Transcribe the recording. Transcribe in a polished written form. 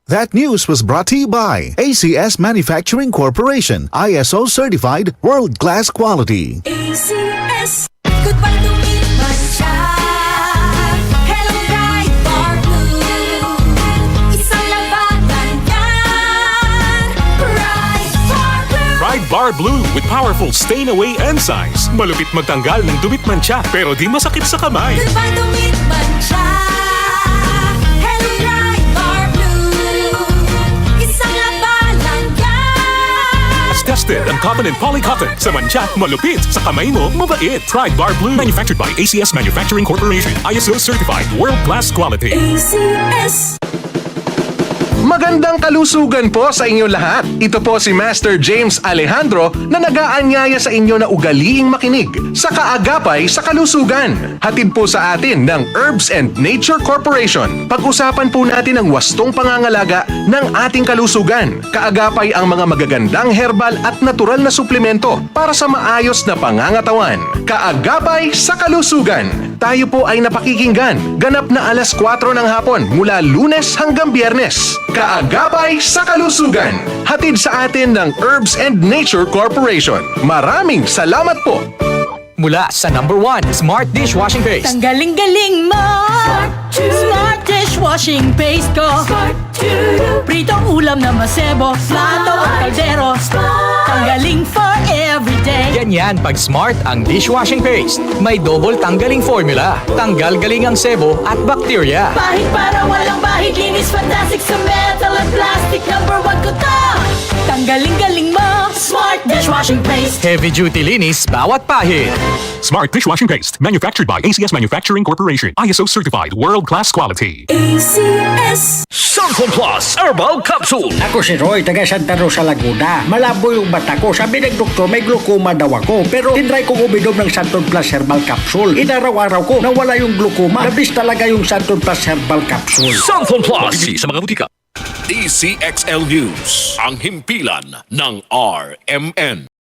That news was brought to you by ACS Manufacturing Corporation, ISO certified world-class quality. ACS, goodbye to me, Mancha. Hello, bright bar blue. Isang labanan yan. Bright bar blue. Pride Bar Blue with powerful stain-away enzymes. Malupit magtanggal ng dumit mancha pero di masakit sa kamay. Goodbye to me, Mancha. Hello, bright bar blue. Isang labanan yan. As tested ang cotton and polycotton. Sa mancha, malupit. Sa kamay mo, mabait. Pride Bar Blue. Manufactured by ACS Manufacturing Corporation. ISO certified world-class quality. ACS. Magandang kalusugan po sa inyo lahat. Ito po si Master James Alejandro na nag-aanyaya sa inyo na ugaliing makinig sa kaagapay sa kalusugan. Hatid po sa atin ng Herbs and Nature Corporation. Pag-usapan po natin ang wastong pangangalaga ng ating kalusugan. Kaagapay ang mga magagandang herbal at natural na suplemento para sa maayos na pangangatawan. Kaagapay sa kalusugan. Tayo po ay napakikinggan. Ganap na alas 4 ng hapon mula Lunes hanggang Biyernes. Kaagapay sa kalusugan. Hatid sa atin ng Herbs and Nature Corporation. Maraming salamat po. Mula sa number 1 Smart Dishwashing Paste. Ang galing-galing mo! Smart dishwashing paste ko. Pritong ulam na masebo, plato at kaldero. Tanggaling for everyday. Ganyan pag Smart ang dishwashing paste. May double tanggaling formula. Tanggal galing ang sebo at bakterya. Bahid para walang bahid, linis fantastic sa metal at plastic. Number 1 ko to! Tanggaling-galing mo! Smart dishwashing paste. Heavy duty linis bawat pahid. Smart Dishwashing Paste. Manufactured by ACS Manufacturing Corporation. ISO certified world-class quality. ACS. Santon Plus Herbal Capsule. Ako si Roy, taga Santa Rosa, Laguna. Malabo yung mata ko. Sabi ng doktor, may glaucoma daw ako. Pero tinry ko uminom ng Santon Plus Herbal Capsule. Inaraw-araw ko, nawala yung glaucoma. Nabis talaga yung Santon Plus Herbal Capsule. Santon Plus sa mga butika. DCXL News, ang himpilan ng RMN.